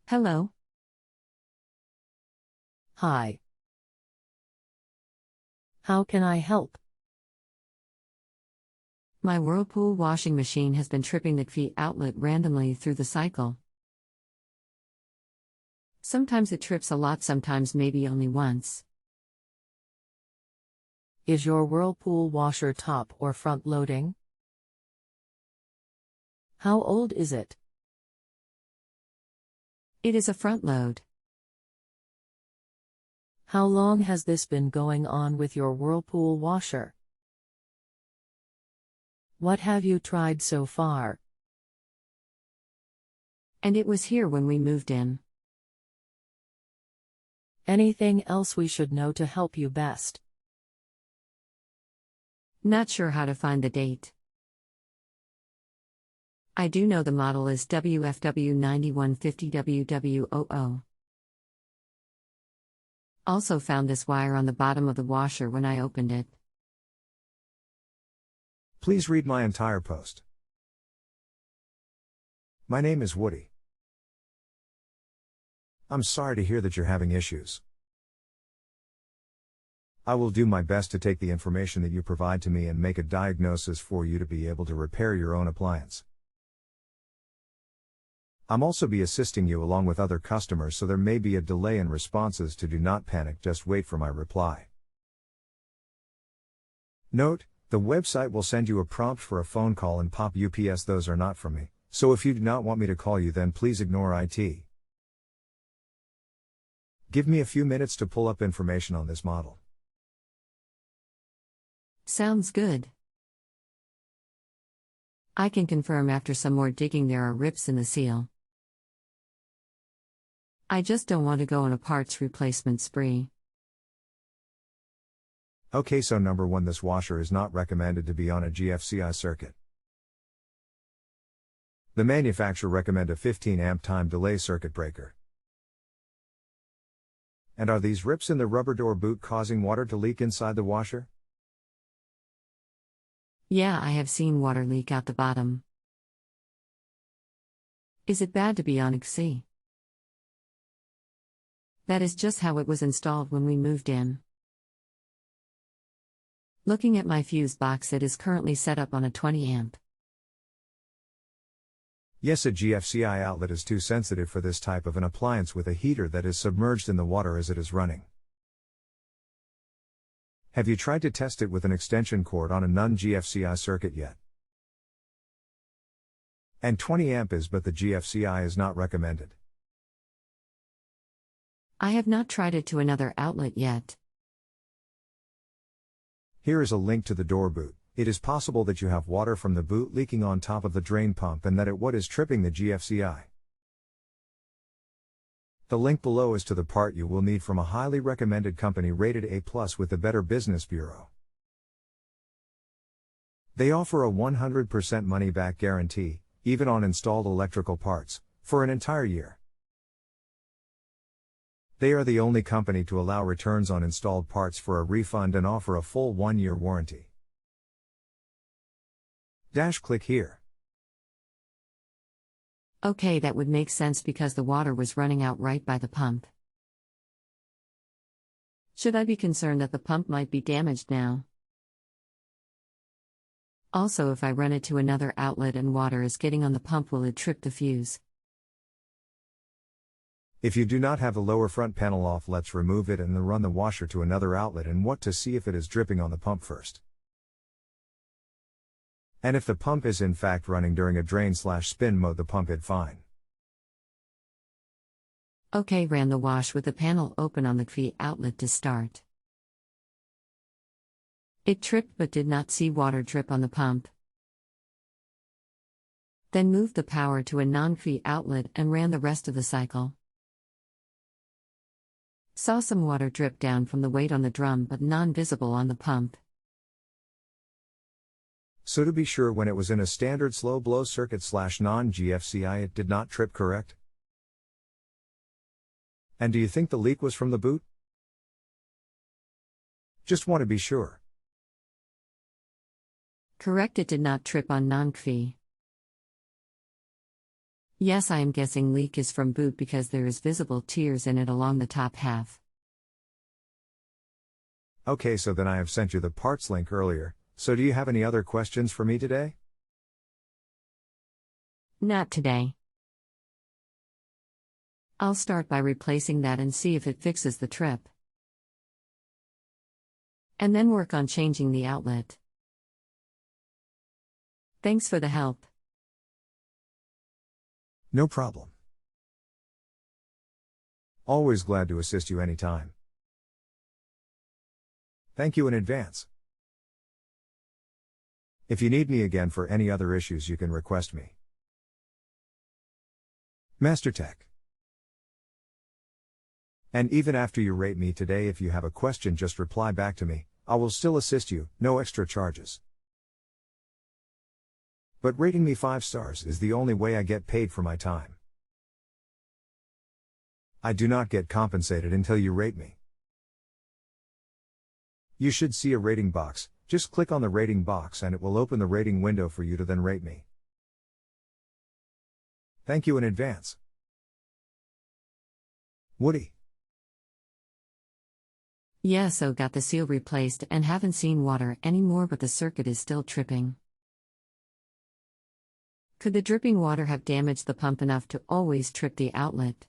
Hello. Hi. How can I help? My Whirlpool washing machine has been tripping the key outlet randomly through the cycle. Sometimes it trips a lot, sometimes maybe only once. Is your Whirlpool washer top or front loading? How old is it? It is a front load. How long has this been going on with your Whirlpool washer? What have you tried so far? And it was here when we moved in. Anything else we should know to help you best? Not sure how to find the date. I do know the model is WFW9150WW00. Also found this wire on the bottom of the washer when I opened it. Please read my entire post. My name is Woody. I'm sorry to hear that you're having issues. I will do my best to take the information that you provide to me and make a diagnosis for you to be able to repair your own appliance. I'm also be assisting you along with other customers, so there may be a delay in responses. Do not panic, just wait for my reply. Note, the website will send you a prompt for a phone call and pop UPS. Those are not from me, so if you do not want me to call you, then please ignore IT. Give me a few minutes to pull up information on this model. Sounds good. I can confirm after some more digging there are rips in the seal. I just don't want to go on a parts replacement spree. Okay, so number 1, this washer is not recommended to be on a GFCI circuit. The manufacturer recommend a 15 amp time delay circuit breaker. And are these rips in the rubber door boot causing water to leak inside the washer? Yeah, I have seen water leak out the bottom. Is it bad to be on XC? That is just how it was installed when we moved in. Looking at my fuse box, it is currently set up on a 20 amp. Yes, a GFCI outlet is too sensitive for this type of an appliance with a heater that is submerged in the water as it is running. Have you tried to test it with an extension cord on a non-GFCI circuit yet? And 20 amp is, but the GFCI is not recommended. I have not tried it to another outlet yet. Here is a link to the door boot. It is possible that you have water from the boot leaking on top of the drain pump and that it what is tripping the GFCI. The link below is to the part you will need from a highly recommended company rated A+ with the Better Business Bureau. They offer a 100% money-back guarantee, even on installed electrical parts, for an entire year. They are the only company to allow returns on installed parts for a refund and offer a full 1-year warranty. Click here. Okay, that would make sense because the water was running out right by the pump. Should I be concerned that the pump might be damaged now? Also, if I run it to another outlet and water is getting on the pump, will it trip the fuse? If you do not have the lower front panel off, let's remove it and then run the washer to another outlet and what to see if it is dripping on the pump first. And if the pump is in fact running during a drain/spin mode, the pump hit fine. Okay, ran the wash with the panel open on the key outlet to start. It tripped but did not see water drip on the pump. Then moved the power to a non-key outlet and ran the rest of the cycle. Saw some water drip down from the weight on the drum but non-visible on the pump. So to be sure, when it was in a standard slow blow circuit/non-GFCI, it did not trip, correct? And do you think the leak was from the boot? Just want to be sure. Correct, it did not trip on non-key. Yes, I am guessing leak is from boot because there is visible tears in it along the top half. Okay, so then I have sent you the parts link earlier, so do you have any other questions for me today? Not today. I'll start by replacing that and see if it fixes the trip. And then work on changing the outlet. Thanks for the help. No problem. Always glad to assist you anytime. Thank you in advance. If you need me again for any other issues, you can request me. MasterTech. And even after you rate me today, if you have a question, just reply back to me. I will still assist you, no extra charges. But rating me 5 stars is the only way I get paid for my time. I do not get compensated until you rate me. You should see a rating box. Just click on the rating box and it will open the rating window for you to then rate me. Thank you in advance. Woody. Yeah, so got the seal replaced and haven't seen water anymore, but the circuit is still tripping. Could the dripping water have damaged the pump enough to always trip the outlet?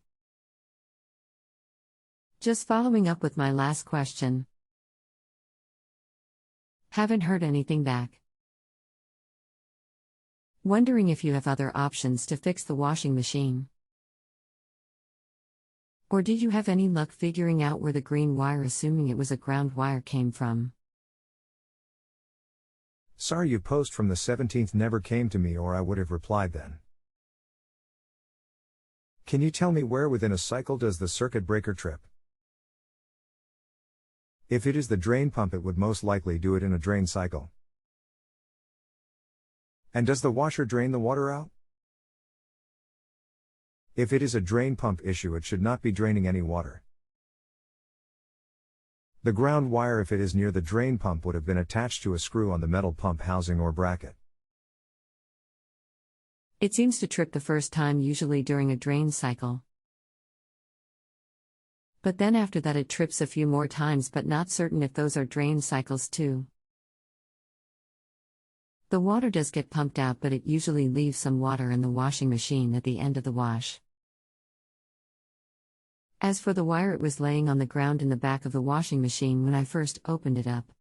Just following up with my last question. Haven't heard anything back. Wondering if you have other options to fix the washing machine. Or did you have any luck figuring out where the green wire, assuming it was a ground wire, came from? Sorry, your post from the 17th never came to me, or I would have replied then. Can you tell me where within a cycle does the circuit breaker trip? If it is the drain pump, it would most likely do it in a drain cycle. And does the washer drain the water out? If it is a drain pump issue, it should not be draining any water. The ground wire, if it is near the drain pump, would have been attached to a screw on the metal pump housing or bracket. It seems to trip the first time, usually during a drain cycle. But then after that it trips a few more times, but not certain if those are drain cycles too. The water does get pumped out, but it usually leaves some water in the washing machine at the end of the wash. As for the wire, it was laying on the ground in the back of the washing machine when I first opened it up.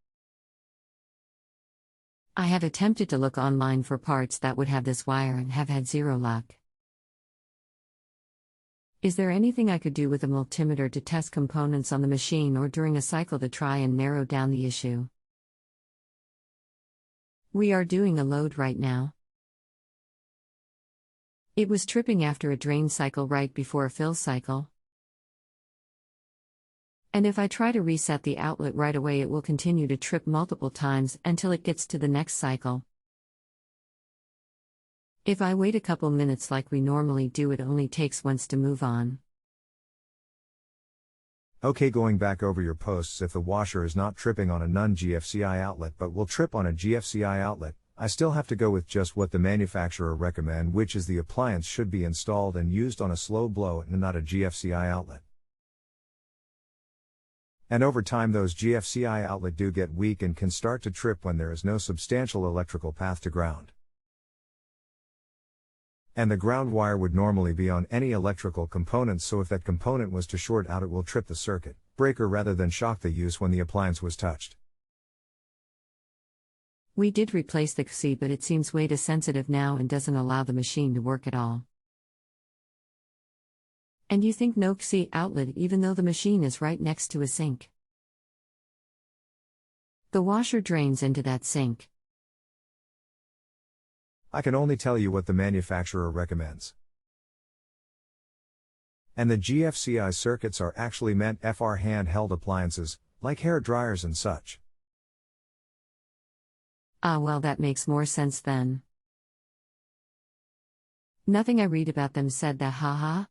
I had attempted to look online for parts that would have this wire and have had zero luck. Is there anything I could do with a multimeter to test components on the machine or during a cycle to try and narrow down the issue? We are doing a load right now. It was tripping after a drain cycle right before a fill cycle. And if I try to reset the outlet right away, it will continue to trip multiple times until it gets to the next cycle. If I wait a couple minutes like we normally do, it only takes once to move on. Okay, going back over your posts, if the washer is not tripping on a non-GFCI outlet but will trip on a GFCI outlet, I still have to go with just what the manufacturer recommend, which is the appliance should be installed and used on a slow blow and not a GFCI outlet. And over time those GFCI outlet do get weak and can start to trip when there is no substantial electrical path to ground. And the ground wire would normally be on any electrical components, so if that component was to short out, it will trip the circuit breaker rather than shock the use when the appliance was touched. We did replace the XC, but it seems way too sensitive now and doesn't allow the machine to work at all. And you think no XC outlet even though the machine is right next to a sink? The washer drains into that sink. I can only tell you what the manufacturer recommends. And the GFCI circuits are actually meant for handheld appliances, like hair dryers and such. Ah, well, that makes more sense then. Nothing I read about them said that, haha.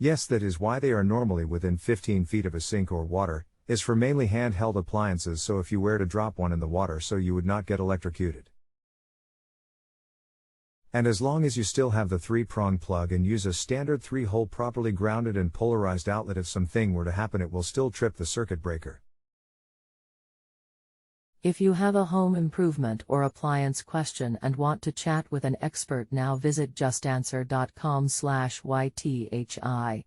Yes, that is why they are normally within 15 feet of a sink or water, is for mainly handheld appliances, so if you were to drop one in the water so you would not get electrocuted. And as long as you still have the 3-prong plug and use a standard 3-hole properly grounded and polarized outlet, if something were to happen it will still trip the circuit breaker. If you have a home improvement or appliance question and want to chat with an expert now, visit justanswer.com/YTHI.